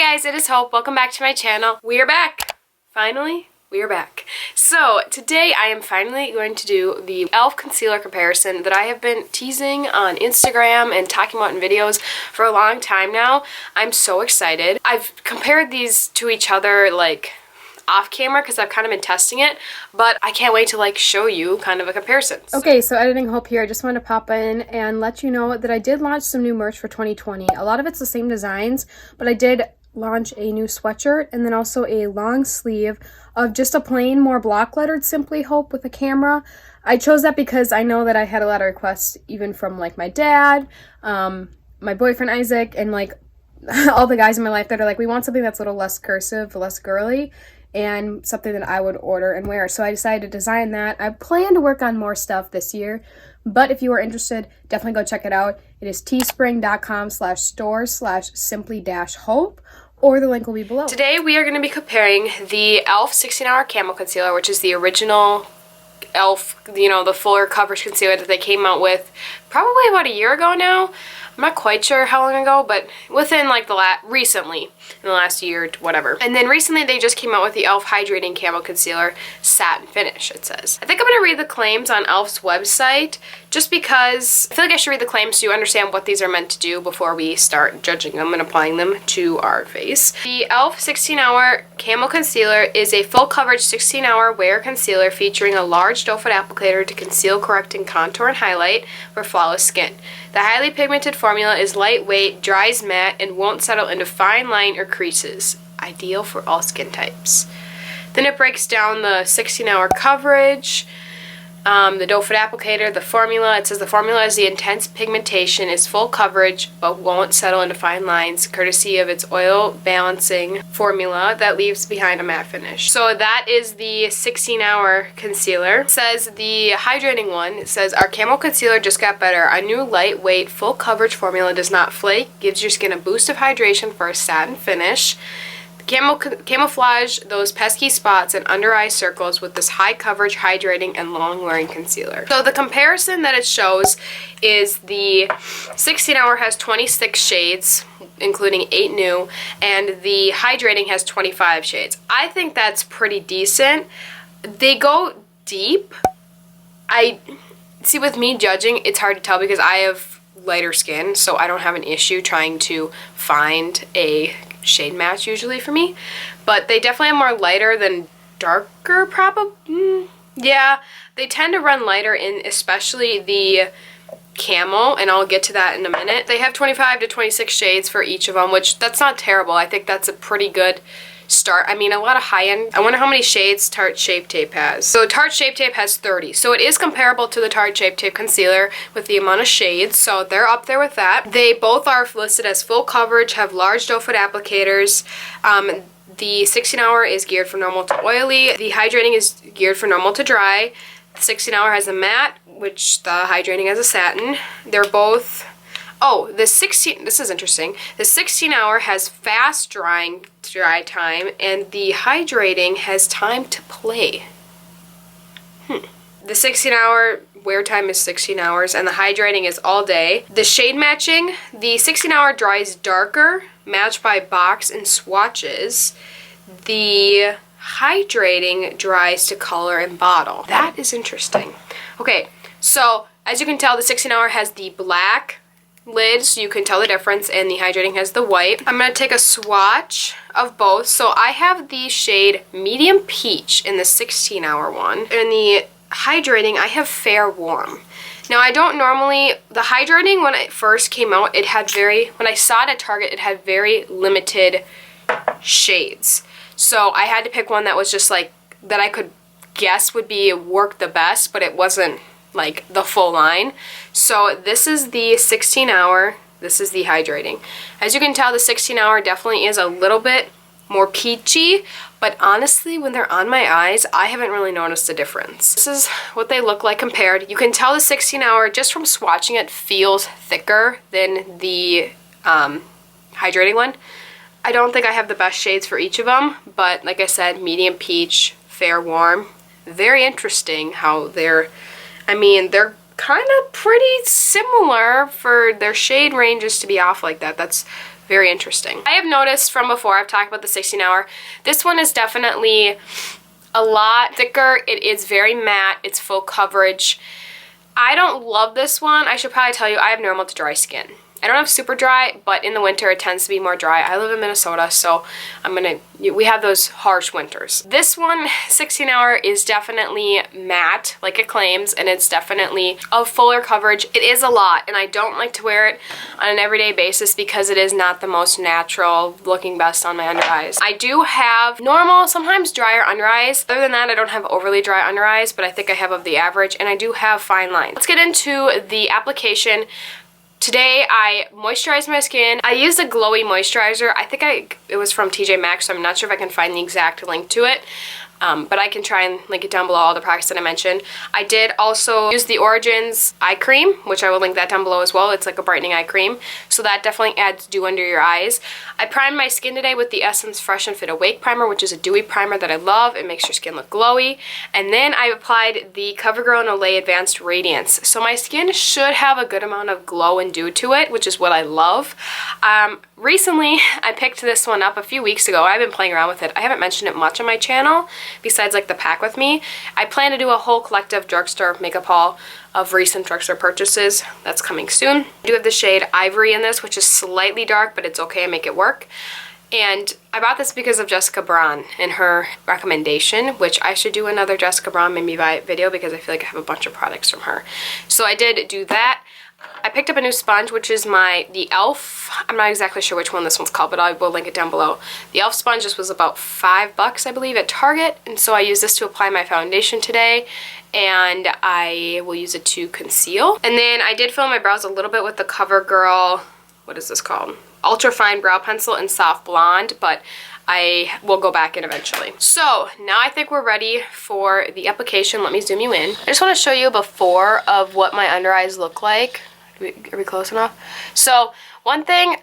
guys, it is Hope. Welcome back to my channel. We are back. Finally, we are back. So today I am finally going to do the e.l.f. concealer comparison that I have been teasing on Instagram and talking about in videos for a long time now. I'm so excited. I've compared these to each other like off camera because I've kind of been testing it, but I can't wait to like show you kind of a comparison. Okay, so Editing Hope here. I just wanted to pop in and let you know that I did launch some new merch for 2020. A lot of it's the same designs, but I did launch a new sweatshirt and then also a long sleeve of just a plain, more block lettered Simply Hope with a camera. I chose that because I know that I had a lot of requests even from like my dad, my boyfriend Isaac, and like all the guys in my life that are like, we want something that's a little less cursive, less girly, and something that I would order and wear. So I decided to design that. I plan to work on more stuff this year, but if you are interested, definitely go check it out. It is teespring.com/store/simply-hope, or the link will be below. Today we are going to be comparing the e.l.f. 16-Hour Camo Concealer, which is the original e.l.f., you know, the fuller coverage concealer that they came out with probably about a year ago now. I'm not quite sure how long ago, but within like recently, in the last year, whatever. And then recently they just came out with the Elf Hydrating Camo Concealer Satin Finish, it says. I think I'm going to read the claims on e.l.f.'s website just because I feel like I should read the claims so you understand what these are meant to do before we start judging them and applying them to our face. The e.l.f. 16-Hour Camo Concealer is a full coverage 16-hour wear concealer featuring a large doe foot applicator to conceal, correct, and contour and highlight for flawless skin. The highly pigmented formula is lightweight, dries matte, and won't settle into fine line or creases. Ideal for all skin types. Then it breaks down the 16-hour coverage, the doe foot applicator, the formula. It says the formula is the intense pigmentation, is full coverage, but won't settle into fine lines, courtesy of its oil balancing formula that leaves behind a matte finish. So that is the 16-hour concealer. It says the hydrating one, it says our camo concealer just got better. Our new lightweight, full coverage formula does not flake, gives your skin a boost of hydration for a satin finish. Camouflage those pesky spots and under eye circles with this high coverage, hydrating, and long wearing concealer. So the comparison that it shows is the 16-hour has 26 shades, including 8 new, and the hydrating has 25 shades. I think that's pretty decent. They go deep. I see, with me judging, it's hard to tell because I have lighter skin, so I don't have an issue trying to find a shade match usually for me, but they definitely have more lighter than darker, probably. Yeah, they tend to run lighter in especially the camo, and I'll get to that in a minute. They have 25 to 26 shades for each of them, which that's not terrible. I think that's a pretty good start. I mean, a lot of high-end. I wonder how many shades Tarte Shape Tape has. So Tarte Shape Tape has 30. So it is comparable to the Tarte Shape Tape concealer with the amount of shades. So they're up there with that. They both are listed as full coverage, have large doe foot applicators. The 16-hour is geared for normal to oily. The hydrating is geared for normal to dry. The 16-hour has a matte, which the hydrating has a satin. They're both... Oh, this is interesting. The 16-hour has fast dry time, and the hydrating has time to play. The 16-hour wear time is 16 hours, and the hydrating is all day. The shade matching, the 16-hour dries darker, matched by box and swatches. The hydrating dries to color and bottle. That is interesting. Okay, so as you can tell, the 16-hour has the black lid, so you can tell the difference, and the hydrating has the white. I'm going to take a swatch of both. So I have the shade Medium Peach in the 16-hour one. In the hydrating, I have Fair Warm. Now, I don't normally... The hydrating, when it first came out, it had when I saw it at Target, it had very limited shades. So I had to pick one that was just like, that I could guess would work the best, but it wasn't like the full line. So this is the 16-hour, this is the hydrating. As you can tell, the 16-hour definitely is a little bit more peachy, but honestly, when they're on my eyes, I haven't really noticed a difference. This is what they look like compared. You can tell the 16-hour, just from swatching it, feels thicker than the hydrating one. I don't think I have the best shades for each of them, but like I said, Medium Peach, Fair Warm. Very interesting how they're kind of pretty similar for their shade ranges to be off like that. That's Very interesting. I have noticed from before, I've talked about the 16 hour, this one is definitely a lot thicker. It is very matte. It's full coverage. I don't love this one. I should probably tell you, I have normal to dry skin. I don't have super dry, but in the winter it tends to be more dry. I live in Minnesota, so we have those harsh winters. This one, 16 hour, is definitely matte, like it claims, and it's definitely a fuller coverage. It is a lot, and I don't like to wear it on an everyday basis because it is not the most natural looking best on my under eyes. I do have normal, sometimes drier under eyes. Other than that, I don't have overly dry under eyes, but I think I have of the average, and I do have fine lines. Let's get into the application. Today I moisturized my skin. I used a glowy moisturizer. I think it was from TJ Maxx, so I'm not sure if I can find the exact link to it. But I can try and link it down below, all the products that I mentioned. I did also use the Origins eye cream, which I will link that down below as well. It's like a brightening eye cream, so that definitely adds dew under your eyes. I primed my skin today with the Essence Fresh and Fit Awake Primer, which is a dewy primer that I love. It makes your skin look glowy. And then I applied the Covergirl and Olay Advanced Radiance. So my skin should have a good amount of glow and dew to it, which is what I love. Recently, I picked this one up a few weeks ago. I've been playing around with it. I haven't mentioned it much on my channel, besides like the pack with me. I plan to do a whole collective drugstore makeup haul of recent drugstore purchases. That's coming soon. I do have the shade Ivory in this, which is slightly dark, but it's okay, I make it work. And I bought this because of Jessica Braun and her recommendation, which I should do another Jessica Braun Made Me Buy It video because I feel like I have a bunch of products from her. So I did do that. I picked up a new sponge, which is the Elf. I'm not exactly sure which one this one's called, but I will link it down below. The Elf sponge, this was about $5, I believe, at Target. And so I use this to apply my foundation today, and I will use it to conceal. And then I did fill my brows a little bit with the Covergirl, what is this called? Ultra Fine Brow Pencil in Soft Blonde, but I will go back in eventually. So now I think we're ready for the application. Let me zoom you in. I just want to show you before of what my under eyes look like. Are we close enough? So one thing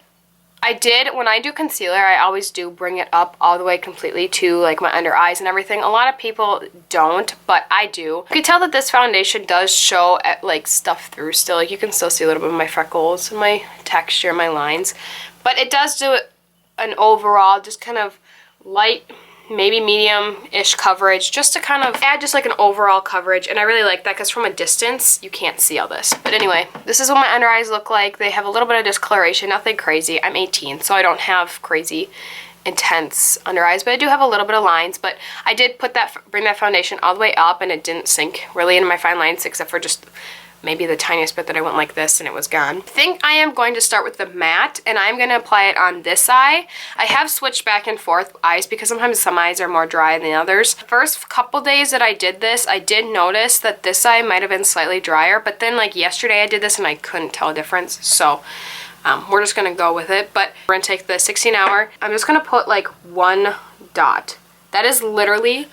I did when I do concealer, I always do bring it up all the way completely to like my under eyes and everything. A lot of people don't, but I do. You can tell that this foundation does show like stuff through still. Like you can still see a little bit of my freckles and my texture, my lines, but it does do an overall just kind of light, maybe medium-ish coverage, just to kind of add just like an overall coverage. And I really like that because from a distance you can't see all this. But anyway, this is what my under eyes look like. They have a little bit of discoloration, nothing crazy. I'm 18, so I don't have crazy intense under eyes, but I do have a little bit of lines. But I did bring that foundation all the way up, and it didn't sink really into my fine lines except for just maybe the tiniest bit that I went like this and it was gone. I think I am going to start with the matte, and I'm going to apply it on this eye. I have switched back and forth eyes because sometimes some eyes are more dry than others. The first couple days that I did this, I did notice that this eye might have been slightly drier, but then like yesterday I did this and I couldn't tell a difference. So we're just going to go with it. But we're going to take the 16 hour. I'm just going to put like one dot. That is literally,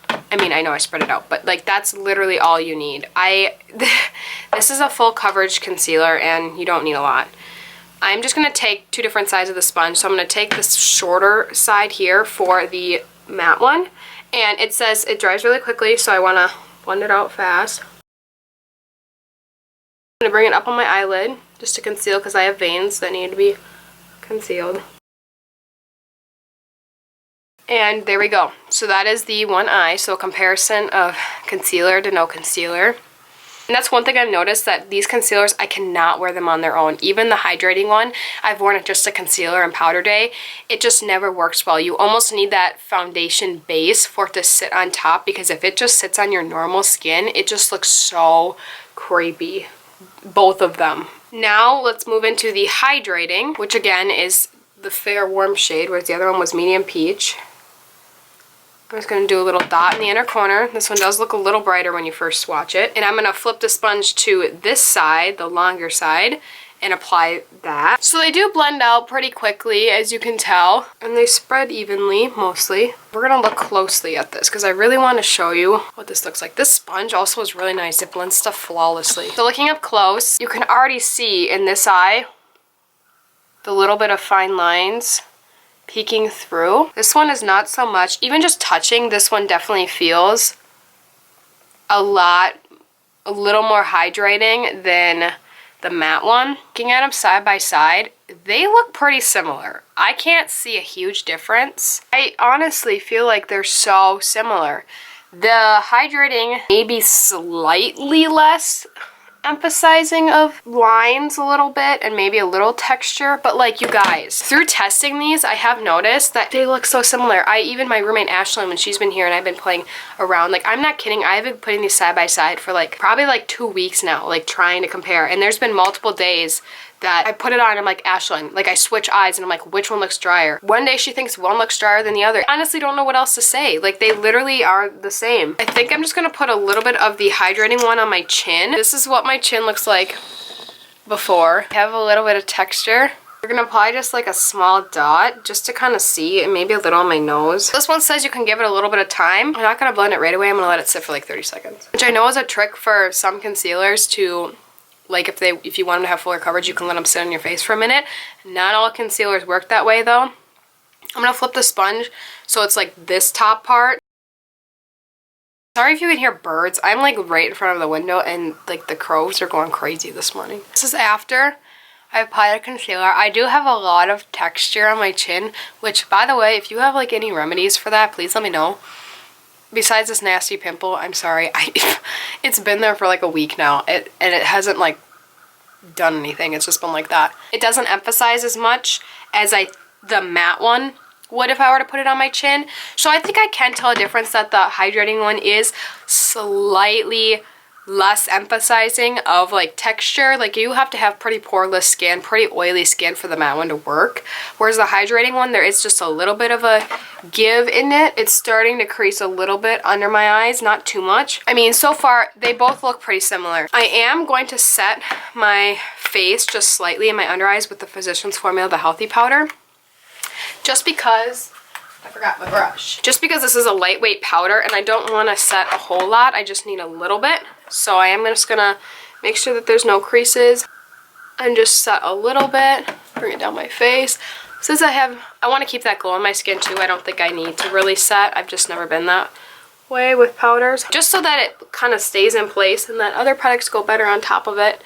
I mean, I know I spread it out, but like that's literally all you need. This is a full coverage concealer and you don't need a lot. I'm just going to take two different sides of the sponge. So I'm going to take this shorter side here for the matte one. And it says it dries really quickly, so I want to blend it out fast. I'm going to bring it up on my eyelid just to conceal because I have veins that need to be concealed. And there we go. So that is the one eye. So a comparison of concealer to no concealer. And that's one thing I've noticed, that these concealers, I cannot wear them on their own. Even the hydrating one, I've worn it just a concealer and powder day. It just never works well. You almost need that foundation base for it to sit on top, because if it just sits on your normal skin, it just looks so creepy. Both of them. Now let's move into the hydrating, which again is the fair warm shade, whereas the other one was medium peach. I'm just going to do a little dot in the inner corner. This one does look a little brighter when you first swatch it. And I'm going to flip the sponge to this side, the longer side, and apply that. So they do blend out pretty quickly, as you can tell. And they spread evenly, mostly. We're going to look closely at this because I really want to show you what this looks like. This sponge also is really nice. It blends stuff flawlessly. So looking up close, you can already see in this eye the little bit of fine lines peeking through. This one is not so much. Even just touching, this one definitely feels a little more hydrating than the matte one. Looking at them side by side, they look pretty similar. I can't see a huge difference. I honestly feel like they're so similar. The hydrating maybe slightly less emphasizing of lines a little bit and maybe a little texture, but like, you guys, through testing these, I have noticed that they look so similar. Even my roommate Ashlyn, when she's been here and I've been playing around, like, I'm not kidding, I've been putting these side by side for like probably like 2 weeks now, like trying to compare, and there's been multiple days that I put it on and I'm like, Ashlyn, like I switch eyes and I'm like, which one looks drier? One day she thinks one looks drier than the other. I honestly don't know what else to say. Like, they literally are the same. I think I'm just gonna put a little bit of the hydrating one on my chin. This is what my chin looks like before. I have a little bit of texture. We're gonna apply just like a small dot just to kind of see, and maybe a little on my nose. This one says you can give it a little bit of time. I'm not gonna blend it right away. I'm gonna let it sit for like 30 seconds. Which I know is a trick for some concealers to, like, if you want them to have fuller coverage, you can let them sit on your face for a minute. Not all concealers work that way though. I'm gonna flip the sponge so it's like this top part. Sorry if you can hear birds. I'm like right in front of the window and like the crows are going crazy this morning. This is after I applied a concealer. I do have a lot of texture on my chin, which, by the way, if you have like any remedies for that, please let me know. Besides this nasty pimple, I'm sorry, it's been there for like a week now, and it hasn't like done anything. It's just been like that. It doesn't emphasize as much as the matte one would if I were to put it on my chin. So I think I can tell a difference that the hydrating one is slightly less emphasizing of like texture. Like, you have to have pretty poreless skin, pretty oily skin for the matte one to work, whereas the hydrating one, there is just a little bit of a give in it. It's starting to crease a little bit under my eyes, not too much. I mean, so far they both look pretty similar. I am going to set my face just slightly in my under eyes with the Physicians Formula, the Healthy Powder, just because I forgot my brush. Just because this is a lightweight powder and I don't want to set a whole lot, I just need a little bit. So I am just gonna make sure that there's no creases and just set a little bit, bring it down my face. Since I want to keep that glow on my skin too, I don't think I need to really set. I've just never been that way with powders. Just so that it kind of stays in place and that other products go better on top of it.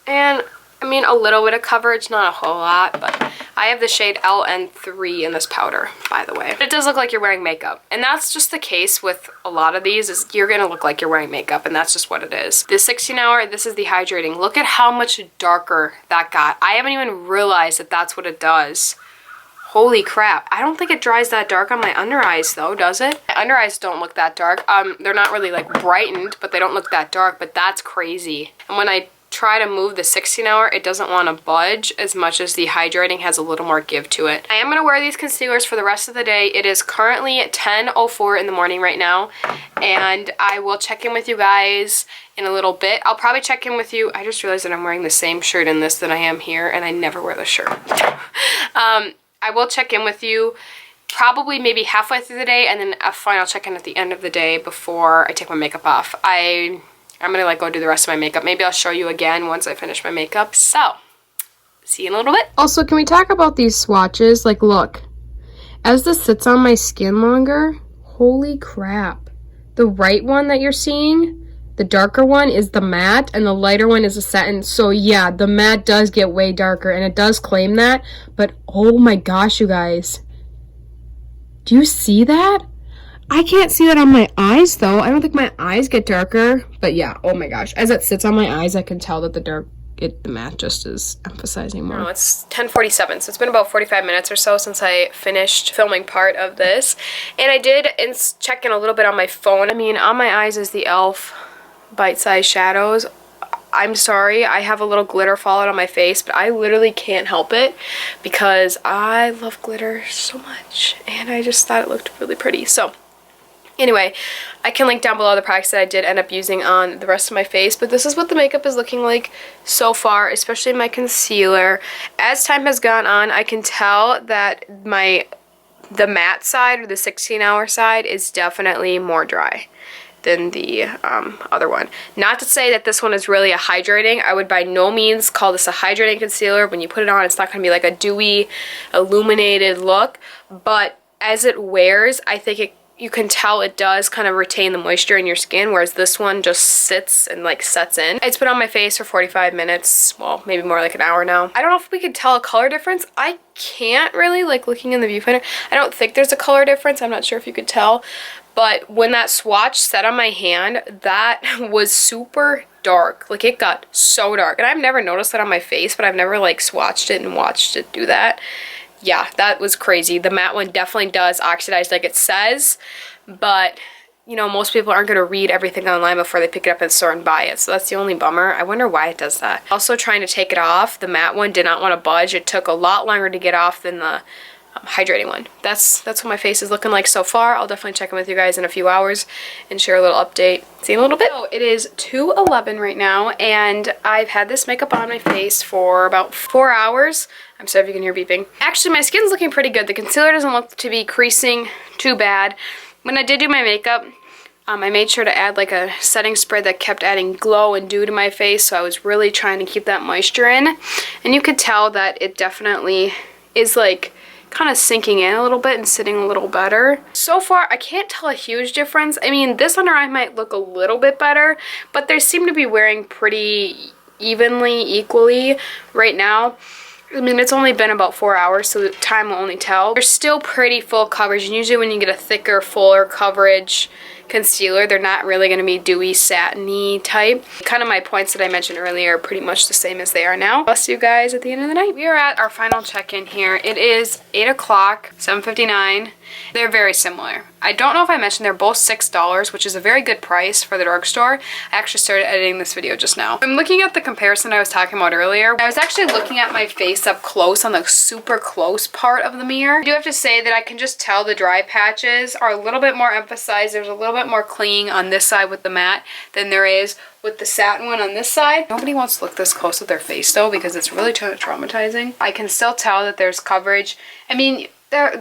And I mean, a little bit of coverage, not a whole lot, but I have the shade LN3 in this powder, by the way. But it does look like you're wearing makeup, and that's just the case with a lot of these, is you're gonna look like you're wearing makeup, and that's just what it is. The 16 hour, this is the hydrating. Look at how much darker that got. I haven't even realized that that's what it does. Holy crap. I don't think it dries that dark on my under eyes though, does it? My under eyes don't look that dark. They're not really like brightened, but they don't look that dark, but that's crazy. And when I try to move the 16 hour, it doesn't want to budge as much as the hydrating has a little more give to it. I am going to wear these concealers for the rest of the day. It is currently 10:04 in the morning right now, and I will check in with you guys in a little bit. I'll probably check in with you. I just realized that I'm wearing the same shirt in this that I am here, and I never wear the shirt. I will check in with you probably maybe halfway through the day, and then a final check-in at the end of the day before I take my makeup off. I'm gonna like go do the rest of my makeup. Maybe I'll show you again once I finish my makeup. So, see you in a little bit. Also, can we talk about these swatches? Like, look, as this sits on my skin longer, holy crap. The right one that you're seeing, the darker one, is the matte, and the lighter one is a satin. So yeah, the matte does get way darker, and it does claim that, but oh my gosh, you guys. Do you see that? I can't see that on my eyes though. I don't think my eyes get darker, but yeah, oh my gosh. As it sits on my eyes, I can tell that the matte just is emphasizing more. Oh, it's 10:47, so it's been about 45 minutes or so since I finished filming part of this. And I did check in a little bit on my phone. I mean, on my eyes is the Elf Bite-Size Shadows. I'm sorry, I have a little glitter fall out on my face, but I literally can't help it because I love glitter so much, and I just thought it looked really pretty. So anyway, I can link down below the products that I did end up using on the rest of my face, but this is what the makeup is looking like so far, especially my concealer. As time has gone on, I can tell that the matte side, or the 16 hour side, is definitely more dry than the other one. Not to say that this one is really a hydrating. I would by no means call this a hydrating concealer. When you put it on, it's not going to be like a dewy, illuminated look, but as it wears, I think you can tell it does kind of retain the moisture in your skin, whereas this one just sits and like sets in. It's been on my face for 45 minutes, well, maybe more like an hour now. I don't know if we could tell a color difference. I can't really, like looking in the viewfinder. I don't think there's a color difference. I'm not sure if you could tell, but when that swatch set on my hand, that was super dark. Like it got so dark, and I've never noticed that on my face, but I've never like swatched it and watched it do that. Yeah, that was crazy. The matte one definitely does oxidize like it says, but you know, most people aren't going to read everything online before they pick it up in the store and buy it. So that's the only bummer. I wonder why it does that. Also trying to take it off, the matte one did not want to budge. It took a lot longer to get off than the hydrating one. That's what my face is looking like so far. I'll definitely check in with you guys in a few hours and share a little update. See you in a little bit. So it is 2:11 right now, and I've had this makeup on my face for about 4 hours. I'm sorry if you can hear beeping. Actually, my skin's looking pretty good. The concealer doesn't look to be creasing too bad. When I did do my makeup, I made sure to add like a setting spray that kept adding glow and dew to my face, so I was really trying to keep that moisture in. And you could tell that it definitely is like kind of sinking in a little bit and sitting a little better. So far, I can't tell a huge difference. I mean, this under eye might look a little bit better, but they seem to be wearing pretty equally right now. I mean, it's only been about 4 hours, so the time will only tell. They're still pretty full coverage, and usually when you get a thicker, fuller coverage concealer, they're not really going to be dewy, satiny type. Kind of my points that I mentioned earlier are pretty much the same as they are now. I'll see you guys at the end of the night. We are at our final check-in here. It is 8 o'clock, 7:59. They're very similar. I don't know if I mentioned they're both $6, which is a very good price for the drugstore. I actually started editing this video just now. I'm looking at the comparison I was talking about earlier. I was actually looking at my face up close on the super close part of the mirror. I do have to say that I can just tell the dry patches are a little bit more emphasized. There's a little bit more clinging on this side with the matte than there is with the satin one on this side. Nobody wants to look this close at their face though, because it's really traumatizing. I can still tell that there's coverage. I mean,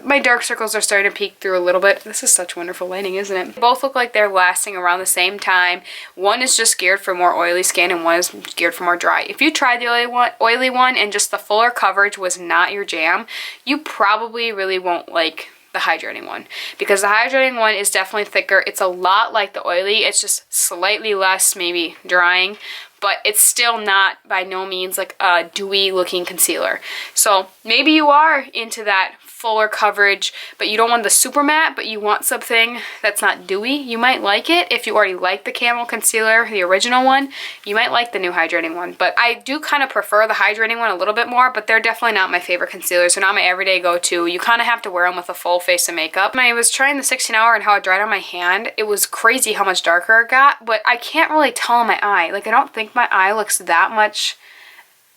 my dark circles are starting to peek through a little bit. This is such wonderful lighting, isn't it? They both look like they're lasting around the same time. One is just geared for more oily skin, and one is geared for more dry. If you tried the oily one and just the fuller coverage was not your jam, you probably really won't like the hydrating one, because the hydrating one is definitely thicker. It's a lot like the oily. It's just slightly less maybe drying, but it's still not by no means like a dewy looking concealer. So maybe you are into that fuller coverage, but you don't want the super matte, but you want something that's not dewy. You might like it if you already like the Camo Concealer, the original one. You might like the new hydrating one, but I do kind of prefer the hydrating one a little bit more, but they're definitely not my favorite concealers. They're not my everyday go-to. You kind of have to wear them with a full face of makeup. When I was trying the 16 hour and how it dried on my hand, it was crazy how much darker it got, but I can't really tell on my eye. Like, I don't think my eye looks that much.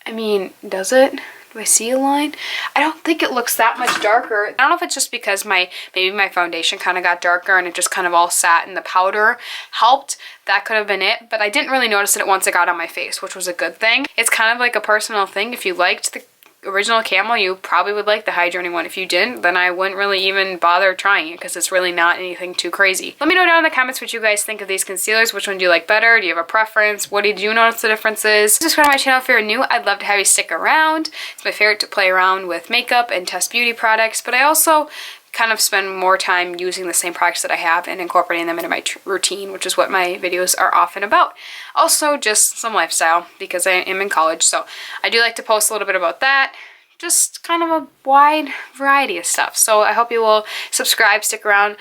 I mean, does it? Do I see a line? I don't think it looks that much darker. I don't know if it's just because maybe my foundation kind of got darker and it just kind of all sat and the powder helped. That could have been it, but I didn't really notice it once it got on my face, which was a good thing. It's kind of like a personal thing. If you liked the original Camo, you probably would like the hydrating one. If you didn't, then I wouldn't really even bother trying it, because it's really not anything too crazy. Let me know down in the comments what you guys think of these concealers. Which one do you like better? Do you have a preference? What did you notice the differences? Subscribe to my channel if you're new. I'd love to have you stick around. It's my favorite to play around with makeup and test beauty products, but I also kind of spend more time using the same products that I have and incorporating them into my routine, which is what my videos are often about. Also, just some lifestyle, because I am in college, so I do like to post a little bit about that. Just kind of a wide variety of stuff. So I hope you will subscribe, stick around,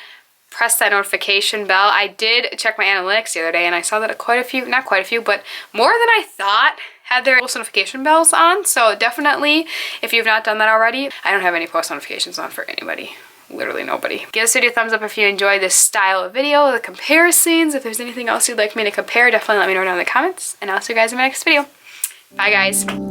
press that notification bell. I did check my analytics the other day, and I saw that quite a few, not quite a few, but more than I thought had their post notification bells on. So definitely, if you've not done that already, I don't have any post notifications on for anybody. Literally nobody. Give this video a thumbs up if you enjoy this style of video, the comparisons. If there's anything else you'd like me to compare, definitely let me know down in the comments, and I'll see you guys in my next video. Bye guys.